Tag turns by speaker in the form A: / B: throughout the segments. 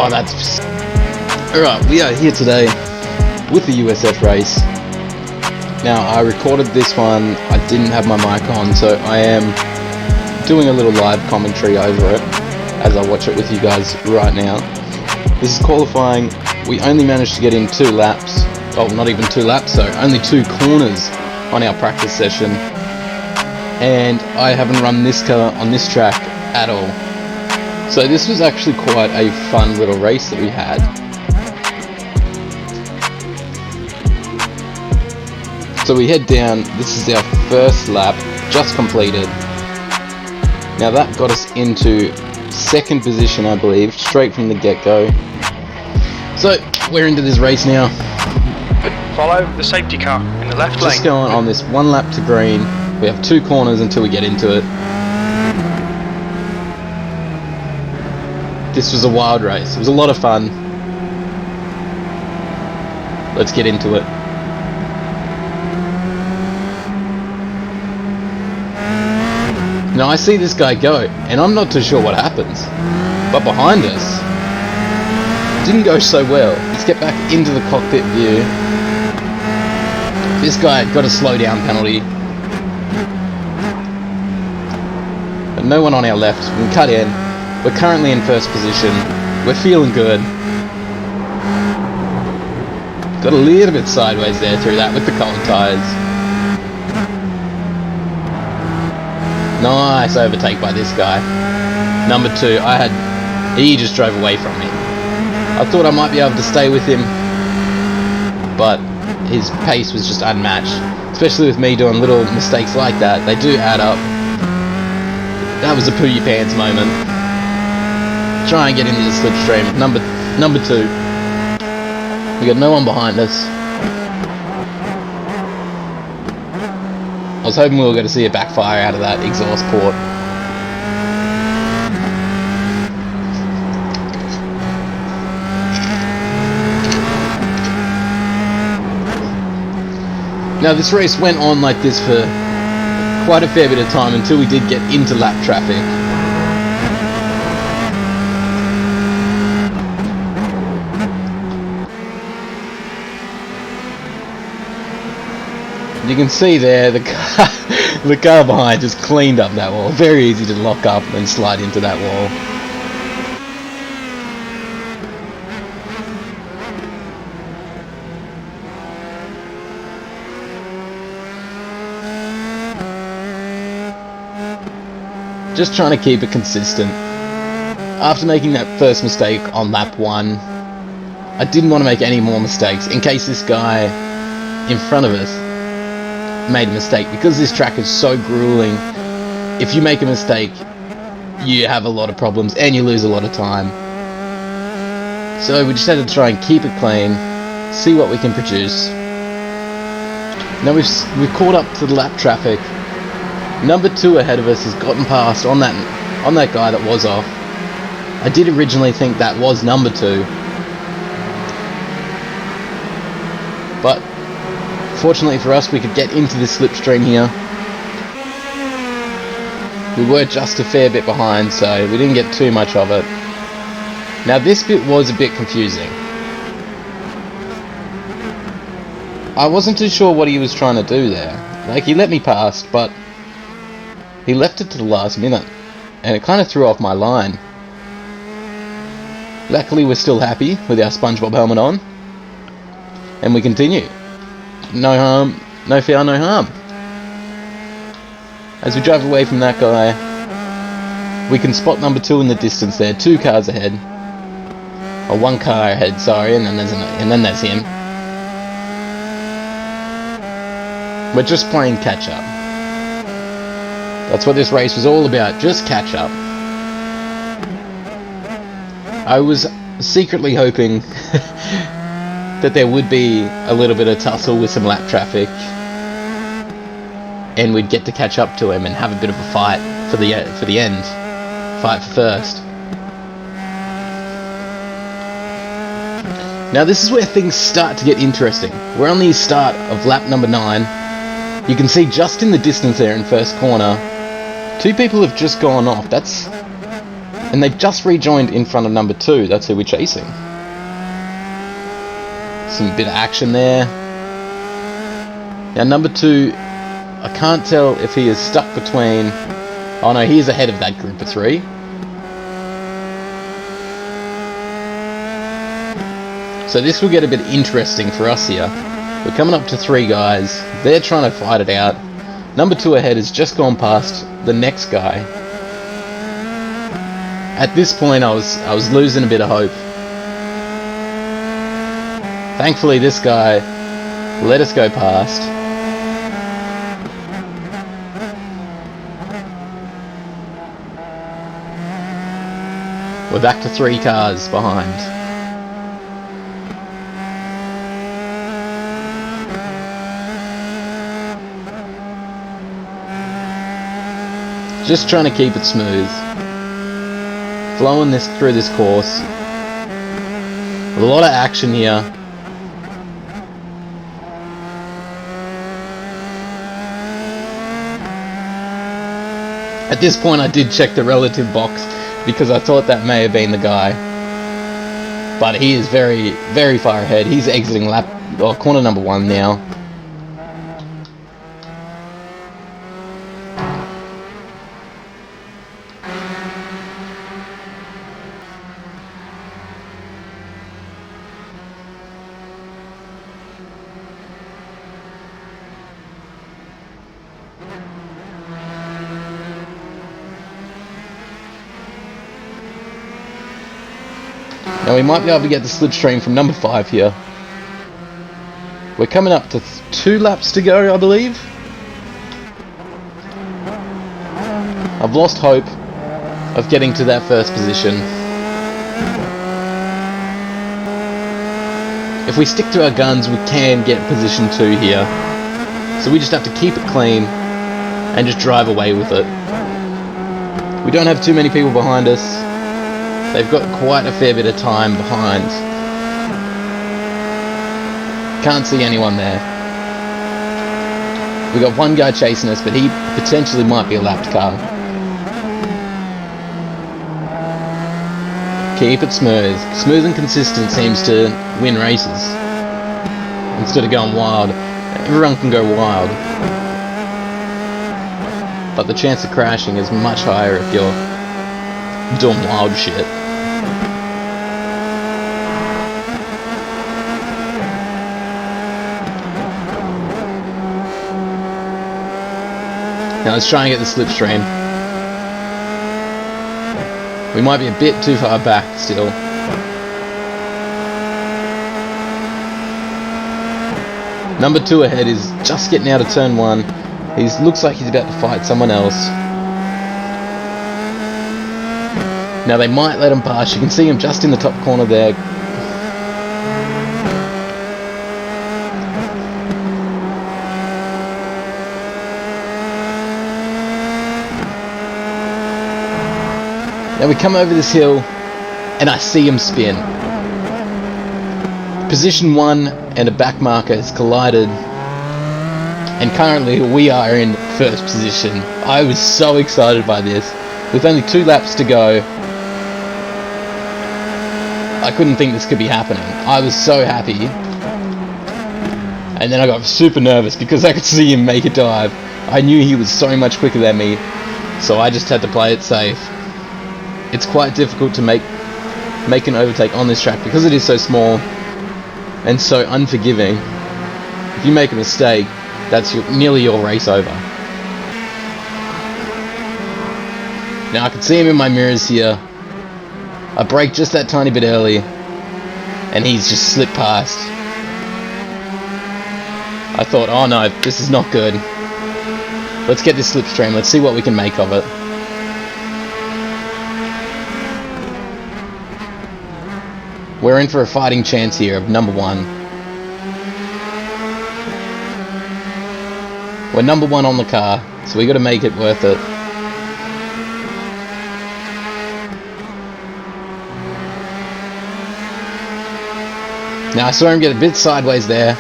A: Oh, that's... Alright, we are here today with the USF race. Now, I recorded this one, I didn't have my mic on, so I am doing a little live commentary over it as I watch it with you guys right now. This is qualifying. We only managed to get in 2 laps. Oh, not even 2 laps, so only 2 corners on our practice session. And I haven't run this car on this track at all. So this was actually quite a fun little race that we had. So we head down, this is our first lap, just completed. Now that got us into 2nd position, I believe, straight from the get-go. So, we're into this race now.
B: Follow the safety car in the left lane.
A: Just going on this 1 lap to green. We have 2 corners until we get into it. This was a wild race. It was a lot of fun. Let's get into it. Now I see this guy go, and I'm not too sure what happens. But behind us, it didn't go so well. Let's get back into the cockpit view. This guy got a slow down penalty. But no one on our left. We can cut in. We're currently in 1st position. We're feeling good. Got a little bit sideways there through that with the cold tyres. Nice overtake by this guy. Number 2, he just drove away from me. I thought I might be able to stay with him, but his pace was just unmatched. Especially with me doing little mistakes like that. They do add up. That was a poo your pants moment. Try and get into the slipstream. Number 2. We got no one behind us. I was hoping we were going to see a backfire out of that exhaust port. Now this race went on like this for quite a fair bit of time until we did get into lap traffic. You can see there the car behind just cleaned up that wall. Very easy to lock up and slide into that wall. Just trying to keep it consistent. After making that first mistake on lap 1, I didn't want to make any more mistakes in case this guy in front of us made a mistake. Because this track is so grueling, if you make a mistake you have a lot of problems and you lose a lot of time. So we just had to try and keep it clean, see what we can produce. Now we've caught up to the lap traffic. Number 2 ahead of us has gotten past on that guy that was off. I did originally think that was number 2, but fortunately for us, we could get into this slipstream here. We were just a fair bit behind, so we didn't get too much of it. Now this bit was a bit confusing. I wasn't too sure what he was trying to do there. Like, he let me past, but he left it to the last minute, and it kind of threw off my line. Luckily we're still happy with our SpongeBob helmet on, and we continue. No harm, no foul, no harm. As we drive away from that guy, we can spot number 2 in the distance there, 2 cars ahead. Or 1 car ahead, sorry, and then there's him. We're just playing catch up. That's what this race was all about, just catch up. I was secretly hoping that there would be a little bit of tussle with some lap traffic, and we'd get to catch up to him and have a bit of a fight for the end, fight for first. Now this is where things start to get interesting. We're on the start of lap number 9. You can see just in the distance there in first corner, 2 people have just gone off. That's And they've just rejoined in front of number 2. That's who we're chasing. Some bit of action there. Now number 2, I can't tell if he is stuck between... Oh no, he is ahead of that group of 3. So this will get a bit interesting for us here. We're coming up to 3 guys. They're trying to fight it out. Number 2 ahead has just gone past the next guy. At this point I was losing a bit of hope. Thankfully this guy let us go past. We're back to 3 cars behind. Just trying to keep it smooth. Flowing this through this course. A lot of action here. At this point I did check the relative box because I thought that may have been the guy. But he is very, very far ahead. He's exiting corner number 1 now. Now we might be able to get the slipstream from number 5 here. We're coming up to 2 laps to go, I believe. I've lost hope of getting to that first position. If we stick to our guns, we can get position 2 here. So we just have to keep it clean and just drive away with it. We don't have too many people behind us. They've got quite a fair bit of time behind. Can't see anyone there. We got 1 guy chasing us, but he potentially might be a lapped car. Keep it smooth. Smooth and consistent seems to win races. Instead of going wild. Everyone can go wild. But the chance of crashing is much higher if you're doing wild shit. Now let's try and get the slipstream. We might be a bit too far back still. Number 2 ahead is just getting out of turn 1. He looks like he's about to fight someone else. Now they might let him pass. You can see him just in the top corner there. Now we come over this hill and I see him spin. Position 1 and a back marker has collided. And currently we are in first position. I was so excited by this. With only 2 laps to go, I couldn't think this could be happening. I was so happy. And then I got super nervous because I could see him make a dive. I knew he was so much quicker than me, so I just had to play it safe. It's quite difficult to make an overtake on this track because it is so small and so unforgiving. If you make a mistake, that's nearly your race over. Now I can see him in my mirrors here. I brake just that tiny bit early and he's just slipped past. I thought, oh no, this is not good. Let's get this slipstream, let's see what we can make of it. We're in for a fighting chance here of number 1. We're number 1 on the car, so we got to make it worth it. Now I saw him get a bit sideways there.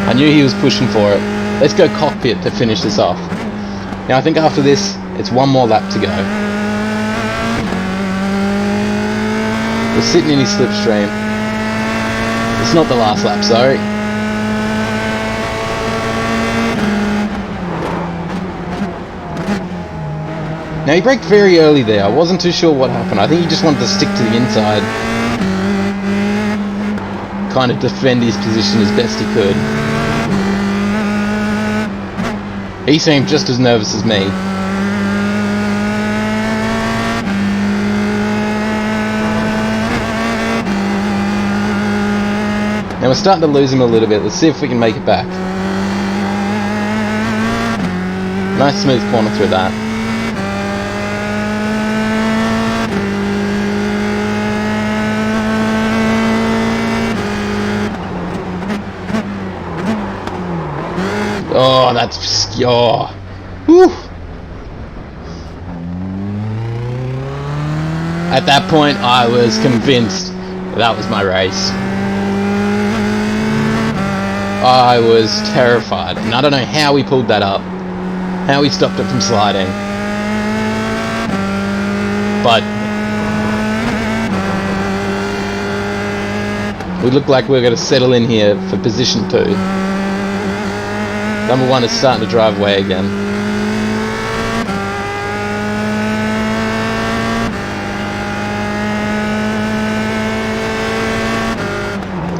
A: I knew he was pushing for it. Let's go cockpit to finish this off. Now I think after this, it's 1 more lap to go. We're sitting in his slipstream. It's not the last lap, sorry. Now he braked very early there. I wasn't too sure what happened. I think he just wanted to stick to the inside. Kind of defend his position as best he could. He seemed just as nervous as me. Now we're starting to lose him a little bit. Let's see if we can make it back. Nice smooth corner through that. Oh, that's... oh. Whew. At that point, I was convinced that was my race. I was terrified, and I don't know how he pulled that up, how he stopped it from sliding. But we look like we're going to settle in here for position 2. Number 1 is starting to drive away again.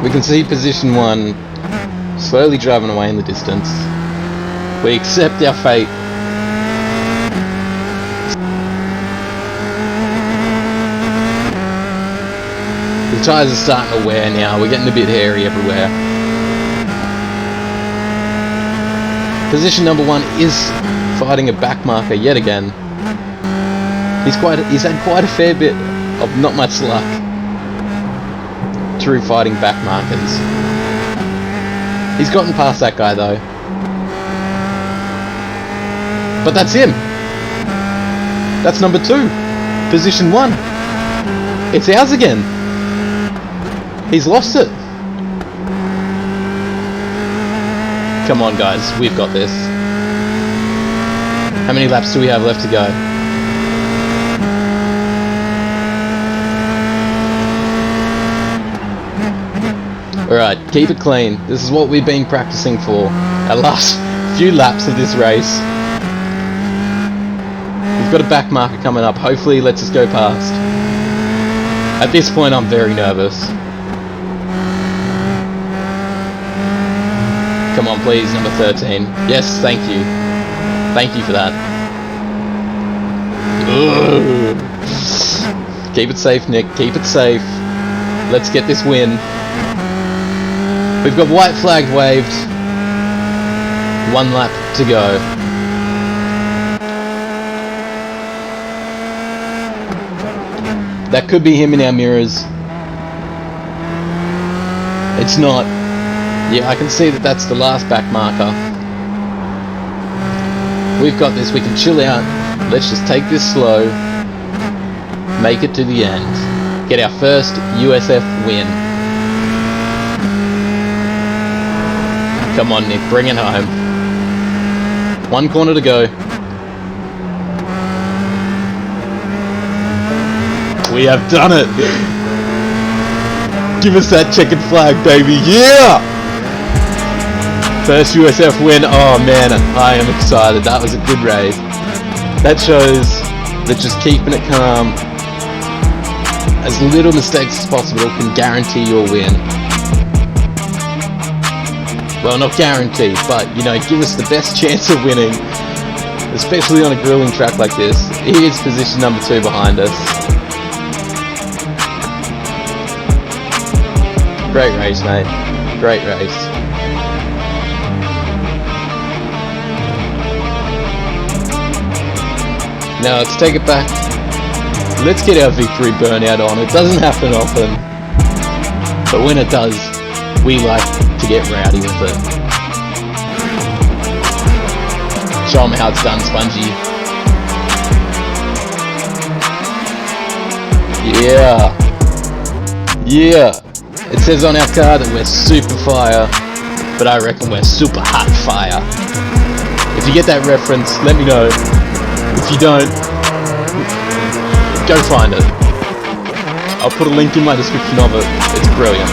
A: We can see position 1 slowly driving away in the distance. We accept our fate. The tyres are starting to wear now. We're getting a bit hairy everywhere. Position number 1 is fighting a back marker yet again. He's had quite a fair bit of not much luck through fighting back markers. He's gotten past that guy though. But that's him. That's number 2. Position 1. It's ours again. He's lost it. Come on guys, we've got this. How many laps do we have left to go? Alright, keep it clean. This is what we've been practicing for our last few laps of this race. We've got a back marker coming up. Hopefully he lets us go past. At this point I'm very nervous. Come on please, number 13. Yes, thank you. Thank you for that. Ugh. Keep it safe, Nick. Keep it safe. Let's get this win. We've got white flag waved. 1 lap to go. That could be him in our mirrors. It's not. Yeah, I can see that that's the last back marker. We've got this, we can chill out. Let's just take this slow. Make it to the end. Get our first USF win. Come on Nick, bring it home. 1 corner to go. We have done it! Give us that checkered flag, baby, yeah! First USF win. Oh man, I am excited. That was a good race. That shows that just keeping it calm, as little mistakes as possible, can guarantee your win. Well, not guarantee, but you know, give us the best chance of winning, especially on a grueling track like this. Here's position number 2 behind us. Great race, mate. Great race. Now let's take it back. Let's get our victory burnout on. It doesn't happen often, but when it does, we like to get rowdy with it. Show them how it's done, Spongy. Yeah. Yeah. It says on our car that we're super fire, but I reckon we're super hot fire. If you get that reference, let me know. If you don't, go find it. I'll put a link in my description of it. It's brilliant.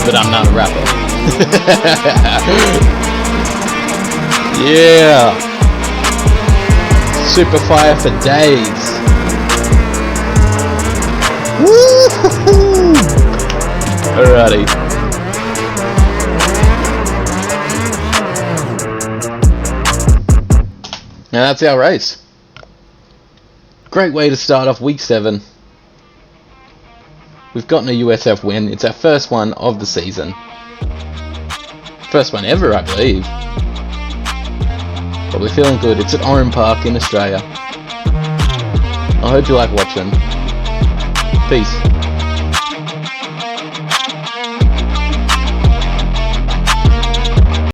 A: But I'm not a rapper. Yeah! Super fire for days. Woo-hoo-hoo! Alrighty. And that's our race. Great way to start off week 7. We've gotten a USF win. It's our first one of the season. First one ever, I believe. But we're feeling good. It's at ORANPARK in Australia. I hope you like watching. Peace.